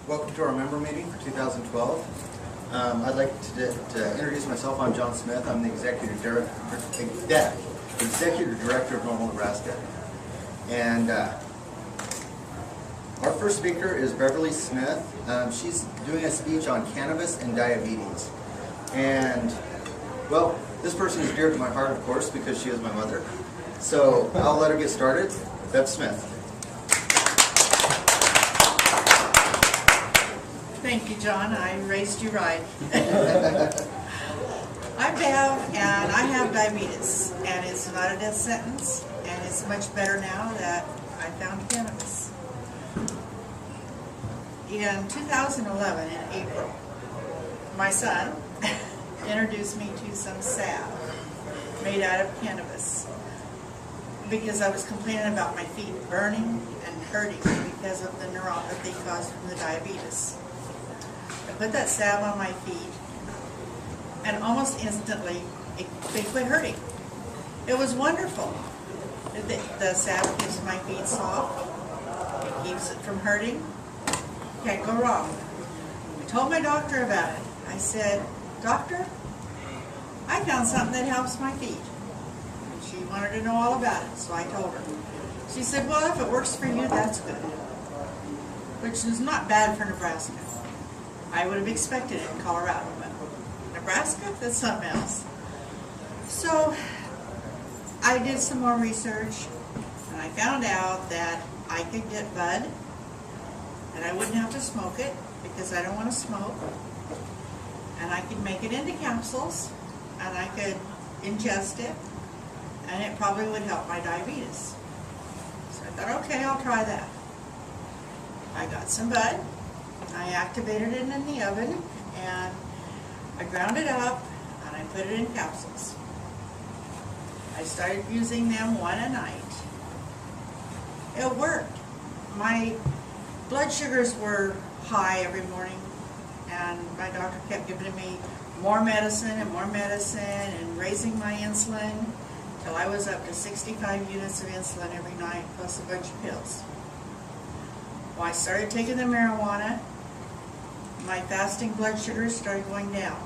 Welcome to our member meeting for 2012. I'd like to introduce myself. I'm John Smith. I'm the Executive Director of NORML Nebraska. And our first speaker is Beverley Smith. She's doing a speech on cannabis and diabetes. And, well, this person is dear to my heart, of course, because she is my mother. So I'll let her get started. Bev Smith. Thank you, John. I raised you right. I'm Bev, and I have diabetes, and it's not a death sentence, and it's much better now that I found cannabis. In 2011, in April, my son introduced me to some salve made out of cannabis because I was complaining about my feet burning and hurting because of the neuropathy caused from the diabetes. I put that salve on my feet, and almost instantly they quit hurting. It was wonderful. The salve keeps my feet soft. It keeps it from hurting. Can't go wrong. I told my doctor about it. I said, "Doctor, I found something that helps my feet." And she wanted to know all about it, so I told her. She said, "Well, if it works for you, that's good." Which is not bad for Nebraska. I would have expected it in Colorado, but Nebraska, that's something else. So I did some more research, and I found out that I could get bud, and I wouldn't have to smoke it because I don't want to smoke. And I could make it into capsules, and I could ingest it, and it probably would help my diabetes. So I thought, okay, I'll try that. I got some bud. I activated it in the oven, and I ground it up, and I put it in capsules. I started using them one a night. It worked. My blood sugars were high every morning, and my doctor kept giving me more medicine and raising my insulin till I was up to 65 units of insulin every night, plus a bunch of pills. Well, I started taking the marijuana. My fasting blood sugars started going down,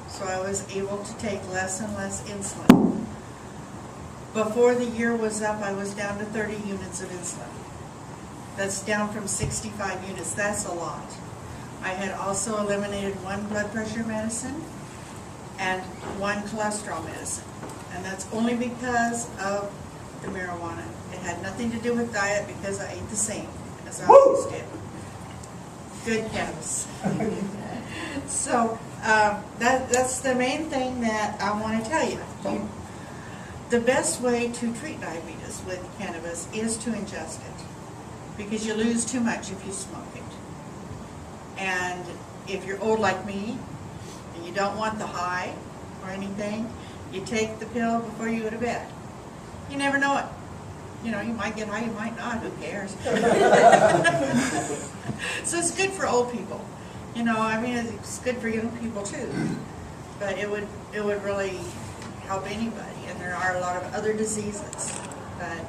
so I was able to take less and less insulin. Before the year was up, I was down to 30 units of insulin. That's down from 65 units. That's a lot. I had also eliminated one blood pressure medicine and one cholesterol medicine, and that's only because of the marijuana. It had nothing to do with diet because I ate the same as I always did. Good cannabis. So that's the main thing that I want to tell you. The best way to treat diabetes with cannabis is to ingest it, because you lose too much if you smoke it. And if you're old like me and you don't want the high or anything, you take the pill before you go to bed. You never know it. You know, you might get high, you might not, who cares? So it's good for old people. You know, I mean, it's good for young people too. But it would really help anybody. And there are a lot of other diseases, but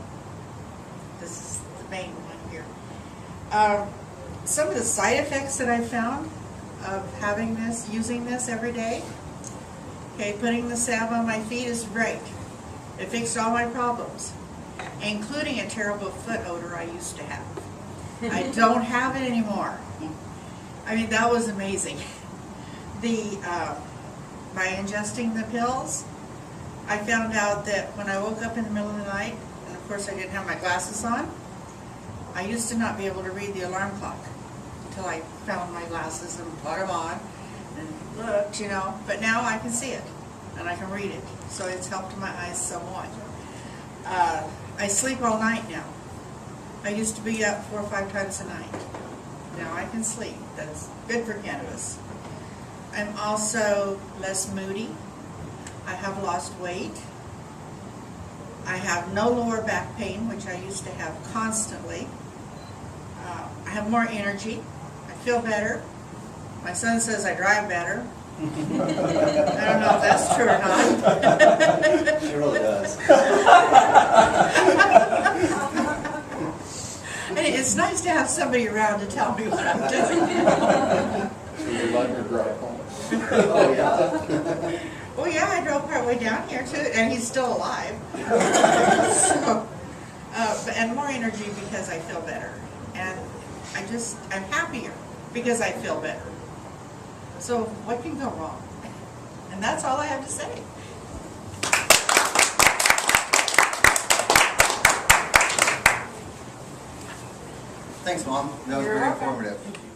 this is the main one here. Some of the side effects that I found of having this, using this every day, okay, putting the salve on my feet is great. It fixed all my problems, including a terrible foot odor I used to have. I don't have it anymore. I mean, that was amazing. By ingesting the pills, I found out that when I woke up in the middle of the night, and of course I didn't have my glasses on, I used to not be able to read the alarm clock until I found my glasses and put them on and looked, you know. But now I can see it, and I can read it, so it's helped my eyes somewhat. I sleep all night now. I used to be up 4 or 5 times a night. Now I can sleep. That's good for cannabis. I'm also less moody. I have lost weight. I have no lower back pain, which I used to have constantly. I have more energy. I feel better. My son says I drive better. I don't know if that's true or not. It really does. It's it's nice to have somebody around to tell me what I'm doing. So you let her drive home? Oh, yeah. Well, yeah, I drove part way down here too, and he's still alive. So, and more energy because I feel better. And I'm happier because I feel better. So what can go wrong? And that's all I have to say. Thanks, Mom. That was You're very welcome. informative.